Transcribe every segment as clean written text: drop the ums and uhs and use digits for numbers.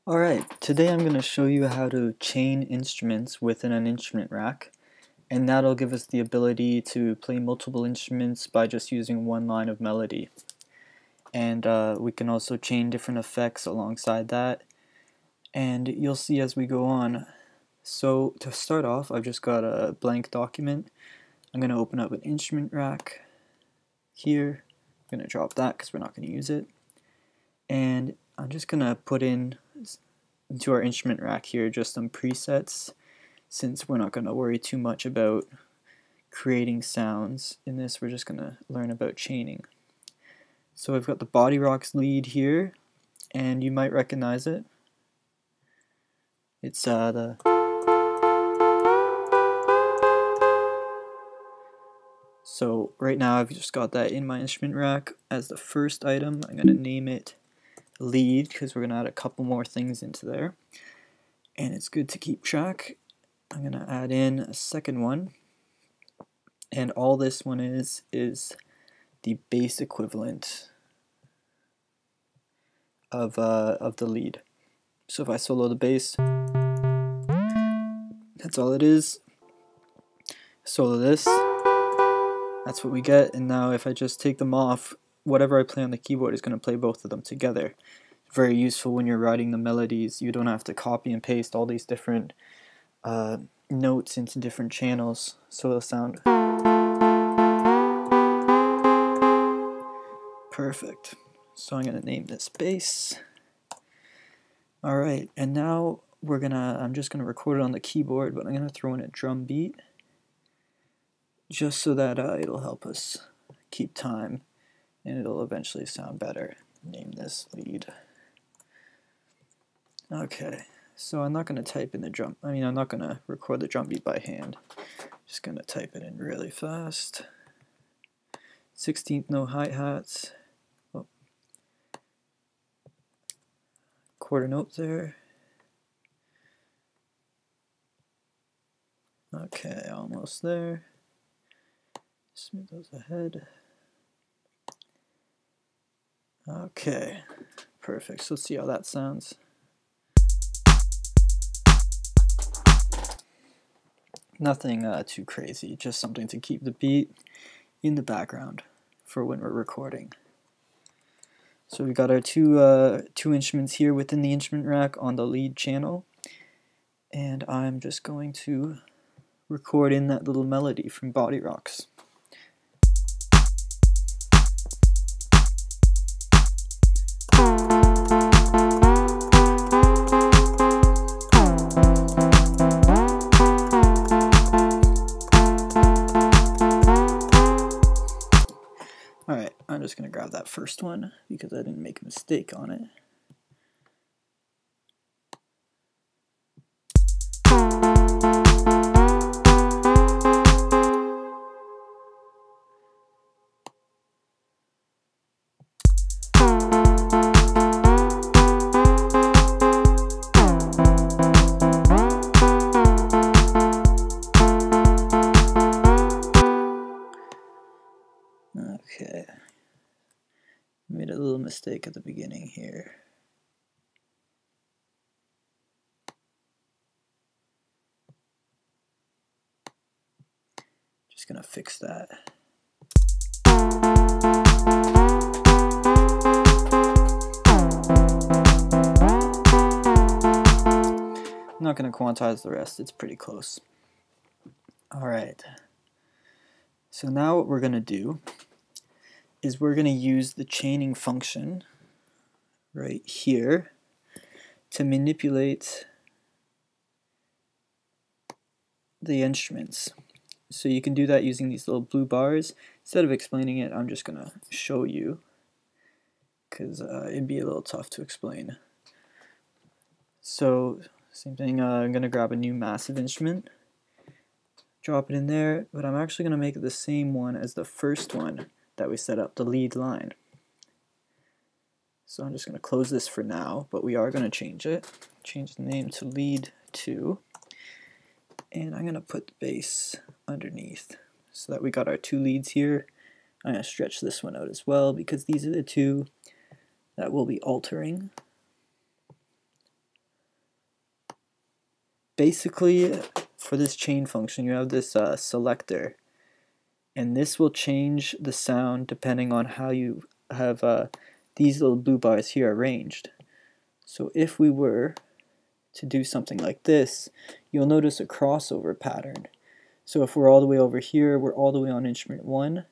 Alright, today I'm going to show you how to chain instruments within an instrument rack, and that'll give us the ability to play multiple instruments by just using one line of melody. And we can also chain different effects alongside that, and you'll see as we go on. So to start off, I've just got a blank document. I'm going to open up an instrument rack here. I'm going to drop that because we're not going to use it. And I'm just going to put into our instrument rack here just some presets, since we're not going to worry too much about creating sounds in this. We're just going to learn about chaining. So I've got the Body Rocks lead here, and you might recognize it. It's So right now I've just got that in my instrument rack as the first item. I'm going to name it lead because we're going to add a couple more things into there, and it's good to keep track. I'm going to add in a second one, and all this one is the bass equivalent of the lead. So if I solo the bass, that's all it is. Solo this, that's what we get. And now if I just take them off, whatever I play on the keyboard is going to play both of them together. Very useful when you're writing the melodies. You don't have to copy and paste all these different notes into different channels, so it'll sound perfect. So I'm going to name this bass. Alright, and now I'm just going to record it on the keyboard, but I'm going to throw in a drum beat just so that it'll help us keep time and it'll eventually sound better. Name this lead. Okay, so I'm not going to type in the I'm not going to record the drum beat by hand. Just going to type it in really fast. 16th note hi-hats. Oh. Quarter note there. Okay, almost there. Smooth those ahead. Okay, perfect. So let's see how that sounds. Nothing too crazy, just something to keep the beat in the background for when we're recording. So we've got our two instruments here within the instrument rack on the lead channel, and I'm just going to record in that little melody from Body Rocks. Alright, I'm just going to grab that first one because I didn't make a mistake on it. Okay, made a little mistake at the beginning here. Just gonna fix that. I'm not gonna quantize the rest, it's pretty close. Alright, so now what we're gonna do is we're going to use the chaining function right here to manipulate the instruments. So you can do that using these little blue bars. Instead of explaining it, I'm just going to show you because it'd be a little tough to explain. So same thing, I'm going to grab a new massive instrument, drop it in there, but I'm actually going to make it the same one as the first one that we set up, the lead line. So I'm just going to close this for now, but we are going to change it. Change the name to lead 2, and I'm going to put the bass underneath so that we got our two leads here. I'm going to stretch this one out as well because these are the two that we'll be altering. basically, for this chain function, you have this selector, and this will change the sound depending on how you have these little blue bars here arranged. So if we were to do something like this, you'll notice a crossover pattern. So if we're all the way over here, we're all the way on instrument 1,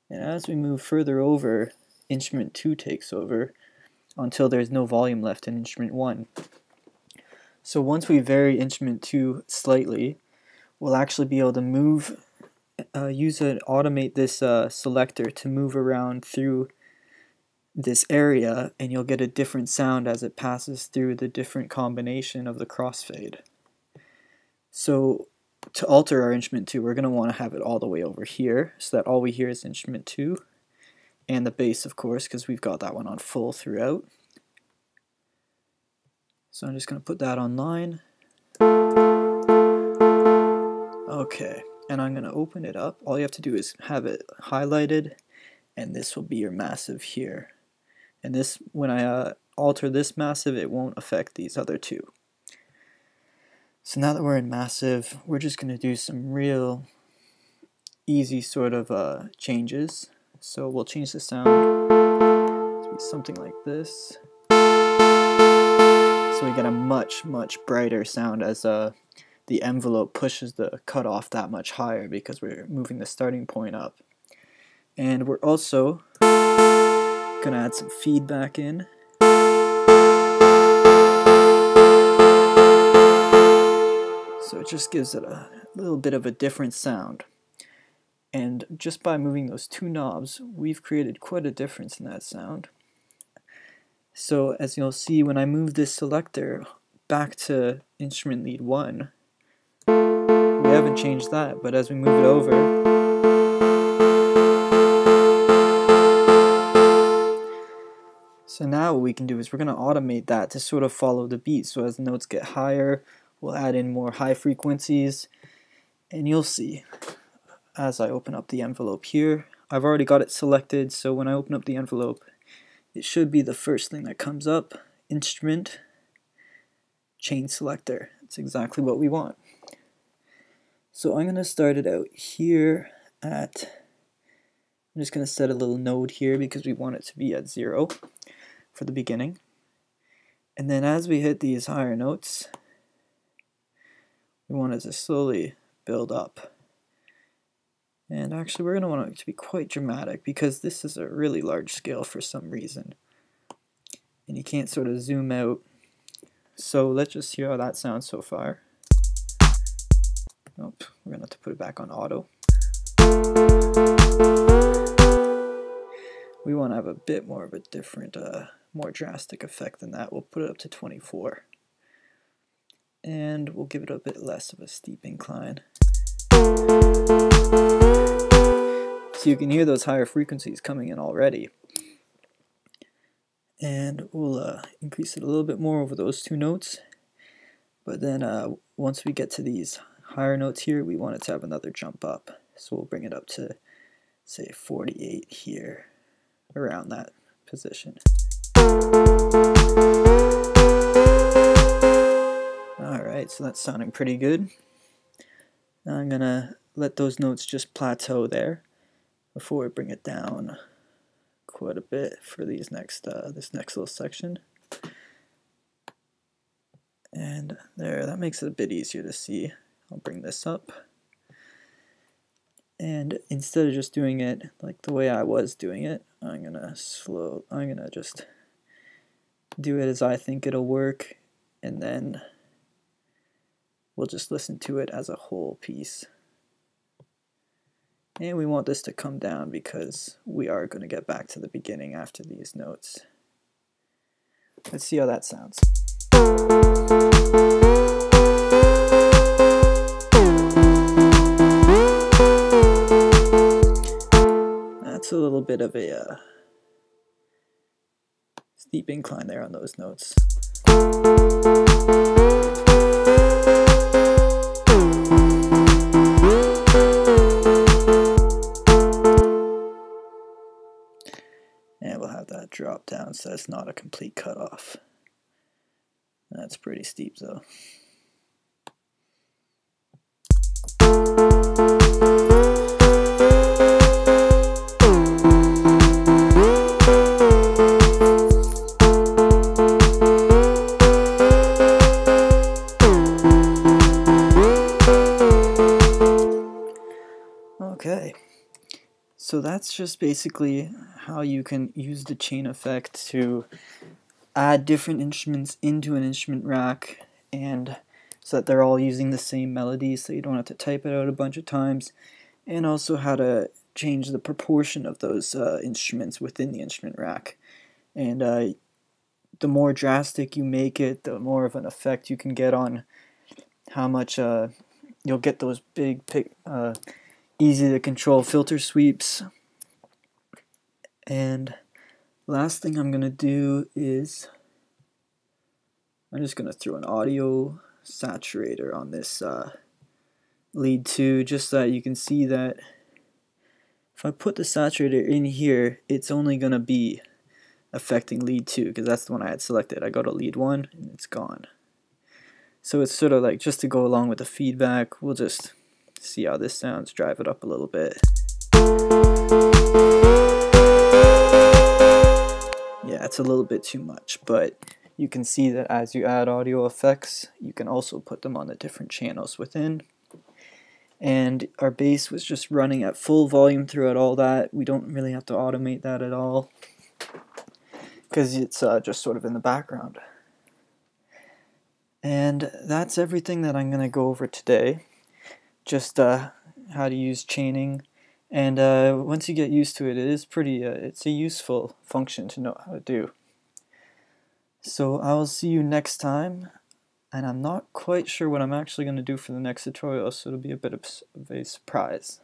and as we move further over, instrument 2 takes over until there's no volume left in instrument 1. So once we vary instrument 2 slightly, we'll actually be able to move, automate this selector to move around through this area, and you'll get a different sound as it passes through the different combination of the crossfade. So to alter our instrument 2, we're going to want to have it all the way over here so that all we hear is instrument 2 and the bass, of course, because we've got that one on full throughout. So I'm just going to put that on line. Okay, and I'm going to open it up. All you have to do is have it highlighted, and this will be your massive here. And this, when I alter this massive, it won't affect these other two. So now that we're in massive, we're just going to do some real easy sort of changes. So we'll change the sound to be something like this. So we get a much brighter sound as the envelope pushes the cutoff that much higher because we're moving the starting point up. And we're also going to add some feedback in. So it just gives it a little bit of a different sound. And just by moving those two knobs, we've created quite a difference in that sound. So as you'll see, when I move this selector back to instrument lead 1, we haven't changed that, but as we move it over, so now what we can do is we're going to automate that to sort of follow the beat. So as the notes get higher, we'll add in more high frequencies, and you'll see as I open up the envelope here, I've already got it selected, so when I open up the envelope, it should be the first thing that comes up, instrument, chain selector. That's exactly what we want. So I'm going to start it out here at, I'm just going to set a little node here because we want it to be at 0 for the beginning. And then as we hit these higher notes, we want it to slowly build up. And actually we're going to want it to be quite dramatic because this is a really large scale for some reason. And you can't sort of zoom out. So let's just hear how that sounds so far. Nope, we're going to have to put it back on auto. We want to have a bit more of a different, more drastic effect than that. We'll put it up to 24. And we'll give it a bit less of a steep incline. So you can hear those higher frequencies coming in already. And we'll increase it a little bit more over those two notes. But then once we get to these higher notes here, we want it to have another jump up. So we'll bring it up to, say, 48 here, around that position. Alright, so that's sounding pretty good. Now I'm going to let those notes just plateau there before we bring it down quite a bit for these next this next little section. And there, that makes it a bit easier to see. I'll bring this up. And instead of just doing it like the way I was doing it, I'm gonna just do it as I think it'll work, and then we'll just listen to it as a whole piece. And we want this to come down because we are going to get back to the beginning after these notes. Let's see how that sounds. That's a little bit of a steep incline there on those notes. And we'll have that drop down so it's not a complete cutoff. That's pretty steep though. So that's just basically how you can use the chain effect to add different instruments into an instrument rack, and so that they're all using the same melody so you don't have to type it out a bunch of times, and also how to change the proportion of those instruments within the instrument rack. And the more drastic you make it, the more of an effect you can get on how much you'll get those big, easy to control filter sweeps. And last thing I'm going to do is I'm just going to throw an audio saturator on this lead 2, just so that you can see that if I put the saturator in here, it's only going to be affecting lead 2, because that's the one I had selected. I go to lead 1 and it's gone. So it's sort of like, just to go along with the feedback, we'll just see how this sounds, drive it up a little bit. Yeah, it's a little bit too much, but you can see that as you add audio effects, you can also put them on the different channels within. And our bass was just running at full volume throughout all that. We don't really have to automate that at all, because it's just sort of in the background. And that's everything that I'm going to go over today. Just how to use chaining. And once you get used to it, it is pretty, it's a useful function to know how to do. So I will see you next time. And I'm not quite sure what I'm actually going to do for the next tutorial, so it'll be a bit of a surprise.